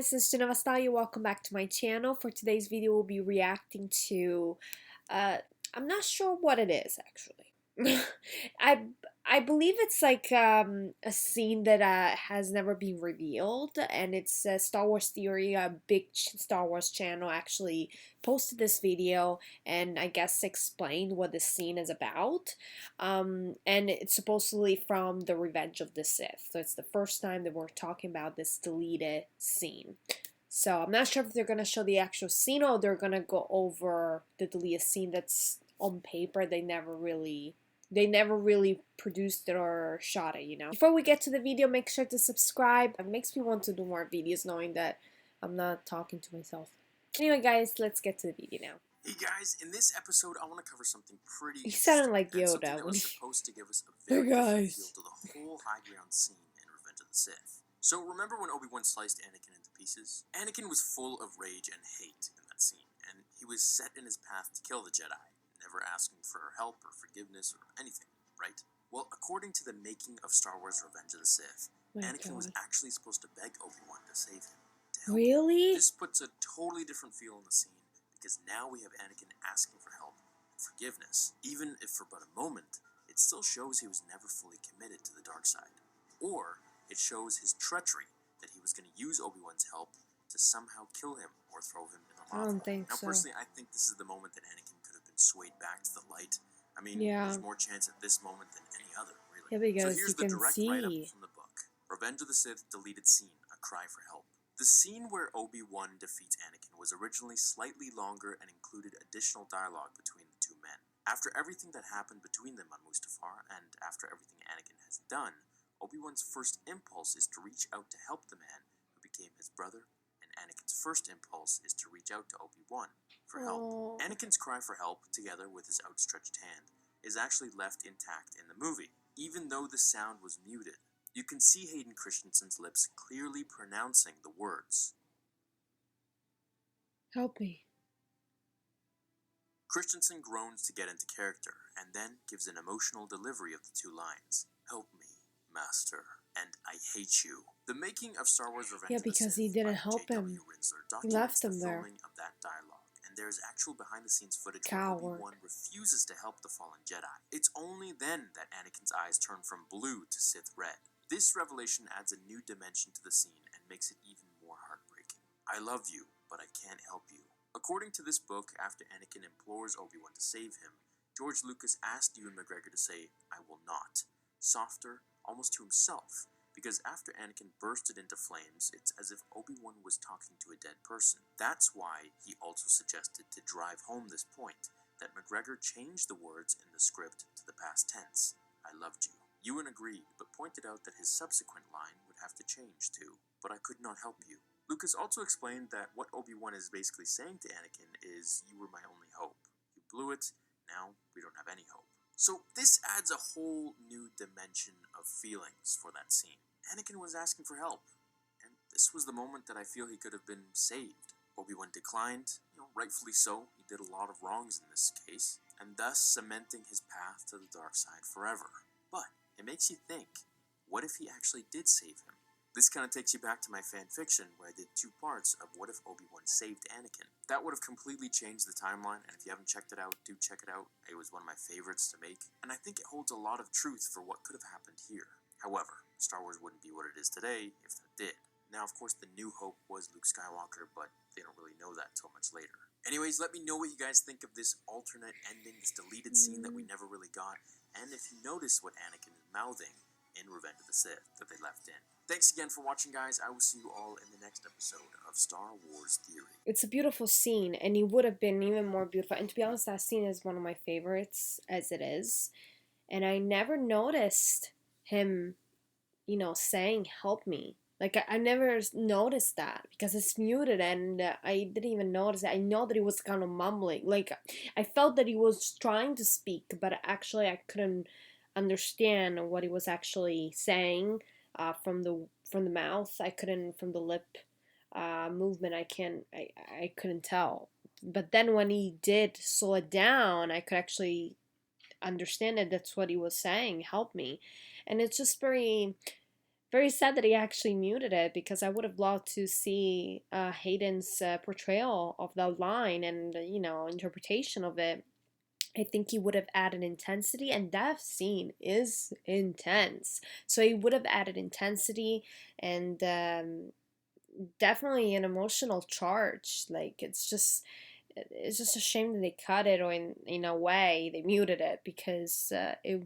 guys, it's Geneva Style. Welcome back to my channel. For today's video, we'll be reacting to, I'm not sure what it is actually. I I believe it's like a scene that has never been revealed, and it's Star Wars Theory, a big Star Wars channel, actually posted this video and I guess explained what this scene is about. And it's supposedly from the Revenge of the Sith. So it's the first time that we're talking about this deleted scene. So I'm not sure if they're gonna show the actual scene or they're gonna go over the deleted scene that's on paper. They never really produced it or shot it, you know. Before we get to the video, make sure to subscribe. It makes me want to do more videos knowing that I'm not talking to myself. Anyway, guys, let's get to the video now. Hey guys, in this episode, I want to cover something pretty He sounded like and Yoda something that when was he... supposed to give us a Hey very different guys. feel to the whole high ground scene in Revenge of the Sith. So remember when Obi Wan sliced Anakin into pieces? Anakin was full of rage and hate in that scene, and he was set in his path to kill the Jedi, never asking for help or forgiveness or anything, right? Well, according to the making of Star Wars Revenge of the Sith, Anakin was actually supposed to beg Obi Wan to save him. Really? This puts a totally different feel in the scene, because now we have Anakin asking for help and forgiveness. Even if for but a moment, it still shows he was never fully committed to the dark side. Or it shows his treachery, that he was going to use Obi-Wan's help to somehow kill him or throw him in the lava. I don't think now, so. personally, I think this is the moment that Anakin could have been swayed back to the light. I mean, Yeah. there's more chance at this moment than any other, really. Yeah, because so here's you the can direct write-up see. from the book. Revenge of the Sith deleted scene, a cry for help. The scene where Obi-Wan defeats Anakin was originally slightly longer and included additional dialogue between the two men. After everything that happened between them on Mustafar, and after everything Anakin has done, Obi-Wan's first impulse is to reach out to help the man who became his brother, and Anakin's first impulse is to reach out to Obi-Wan for help. Oh. Anakin's cry for help, together with his outstretched hand, is actually left intact in the movie, even though the sound was muted. You can see Hayden Christensen's lips clearly pronouncing the words. Help me. Christensen groans to get into character, and then gives an emotional delivery of the two lines. Help me, Master, and I hate you. The making of Star Wars Revenge of the because Sith he didn't by help him. J.W. Rinsler He documents left the him there. filming of that dialogue, and there is actual behind-the-scenes footage Coward. where Obi-Wan refuses to help the fallen Jedi. It's only then that Anakin's eyes turn from blue to Sith red. This revelation adds a new dimension to the scene and makes it even more heartbreaking. I love you, but I can't help you. According to this book, after Anakin implores Obi-Wan to save him, George Lucas asked Ewan McGregor to say, "I will not," softer, almost to himself, because after Anakin bursted into flames, it's as if Obi-Wan was talking to a dead person. That's why he also suggested, to drive home this point, that McGregor changed the words in the script to the past tense, "I loved you." Ewan agreed, but pointed out that his subsequent line would have to change to, "But I could not help you." Lucas also explained that what Obi-Wan is basically saying to Anakin is, "You were my only hope. You blew it, now we don't have any hope." So this adds a whole new dimension of feelings for that scene. Anakin was asking for help, and this was the moment that I feel he could have been saved. Obi-Wan declined, rightfully so. He did a lot of wrongs in this case, and thus cementing his path to the dark side forever. But it makes you think, what if he actually did save him? This kind of takes you back to my fan fiction, where I did 2 parts of what if Obi-Wan saved Anakin. That would have completely changed the timeline, and if you haven't checked it out, do check it out. It was one of my favorites to make, and I think it holds a lot of truth for what could have happened here. However, Star Wars wouldn't be what it is today if that did. Now, of course, the New Hope was Luke Skywalker, but they don't really know that till much later. Anyways, let me know what you guys think of this alternate ending, this deleted scene that we never really got, and if you notice what Anakin is mouthing in Revenge of the Sith that they left in. Thanks again for watching, guys. I will see you all in the next episode of Star Wars Theory. It's a beautiful scene, and it would have been even more beautiful. And to be honest, that scene is one of my favorites as it is. And I never noticed him, saying, "Help me." Like, I never noticed that because it's muted, and I didn't even notice it. I know that he was kind of mumbling. Like, I felt that he was trying to speak, but actually I couldn't understand what he was actually saying from the mouth. I couldn't, from the lip movement. I couldn't tell. But then when he did slow it down, I could actually understand that that's what he was saying. Help me, and it's just very Very sad that he actually muted it, because I would have loved to see Hayden's portrayal of the line and interpretation of it. I think he would have added intensity, and that scene is intense. So he would have added intensity and definitely an emotional charge. Like it's just a shame that they cut it, or in a way they muted it, because it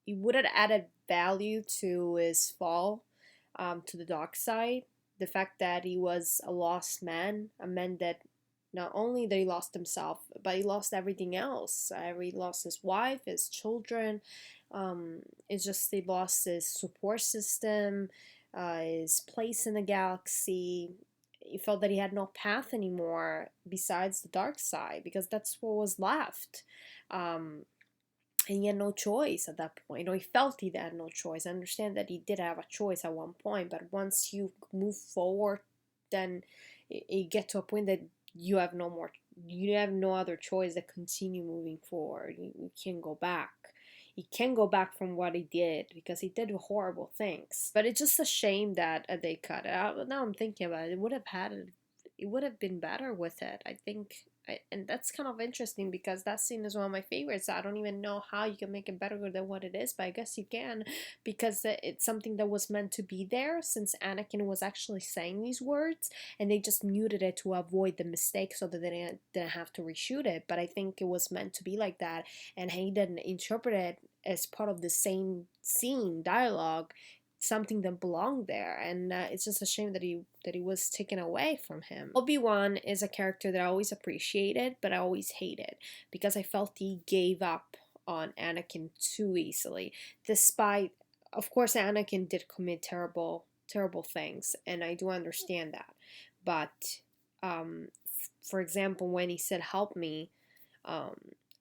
would have added value to his fall to the dark side. The fact that he was a lost man, a man that not only that he lost himself, but he lost everything else. He lost his wife, his children. It's just he lost his support system, his place in the galaxy. He felt that he had no path anymore besides the dark side, because that's what was left. And he had no choice at that point, or he felt he had no choice. I understand that he did have a choice at one point, but once you move forward, then you get to a point that you have no other choice than continue moving forward. You can't go back. He can't go back from what he did, because he did horrible things. But it's just a shame that they cut it out. Now I'm thinking about it, it would have been better with it. I think, and that's kind of interesting, because that scene is one of my favorites. I don't even know how you can make it better than what it is, but I guess you can, because it's something that was meant to be there, since Anakin was actually saying these words, and they just muted it to avoid the mistake, so that they didn't have to reshoot it. But I think it was meant to be like that, and he didn't interpret it as part of the same scene dialogue, something that belonged there. And it's just a shame that he was taken away from him. Obi Wan is a character that I always appreciated, but I always hated, because I felt he gave up on Anakin too easily. Despite, of course, Anakin did commit terrible things, and I do understand that. But for example, when he said "help me," um,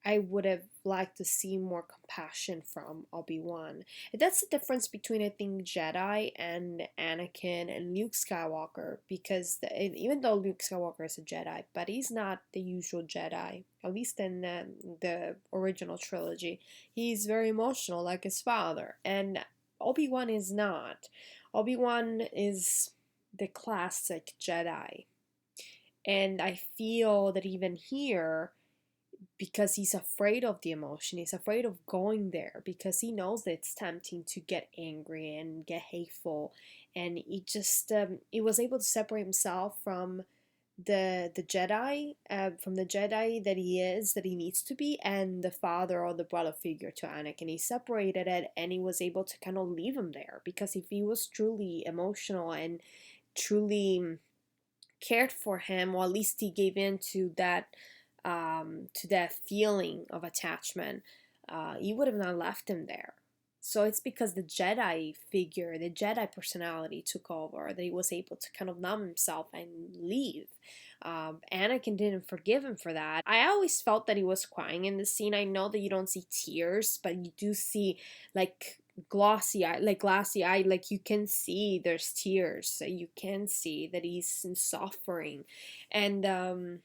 I would have liked to see more compassion from Obi-Wan. And that's the difference between, I think, Jedi and Anakin and Luke Skywalker, because even though Luke Skywalker is a Jedi, but he's not the usual Jedi, at least in the original trilogy. He's very emotional, like his father, and Obi-Wan is not. Obi-Wan is the classic Jedi. And I feel that even here, because he's afraid of the emotion, he's afraid of going there, because he knows that it's tempting to get angry and get hateful, and he was able to separate himself from the Jedi, from the Jedi that he needs to be, and the father or the brother figure to Anakin. He separated it, and he was able to kind of leave him there, because if he was truly emotional and truly cared for him, or at least he gave in to that feeling of attachment, you would have not left him there. So it's because the Jedi figure, the Jedi personality took over, that he was able to kind of numb himself and leave. Anakin didn't forgive him for that. I always felt that he was crying in the scene. I know that you don't see tears, but you do see like glassy eye, like you can see there's tears. So you can see that he's suffering, and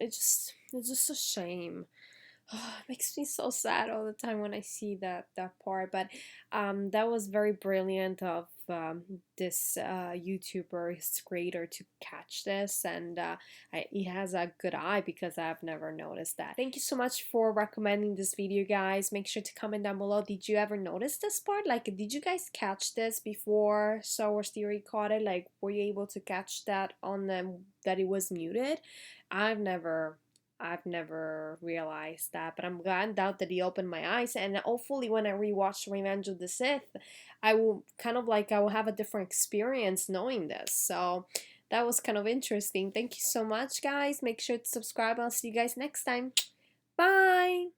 it's just a shame. It makes me so sad all the time when I see that part. But that was very brilliant of this YouTuber, his creator, to catch this, and he has a good eye, because I've never noticed that. Thank you so much for recommending this video, guys. Make sure to comment down below. Did you ever notice this part? Like, did you guys catch this before Star Wars Theory caught it? Like, were you able to catch that on them, that it was muted? I've never realized that, but I'm glad out that he opened my eyes, and hopefully when I rewatch Revenge of the Sith, I will have a different experience knowing this. So that was kind of interesting. Thank you so much, guys. Make sure to subscribe. I'll see you guys next time. Bye!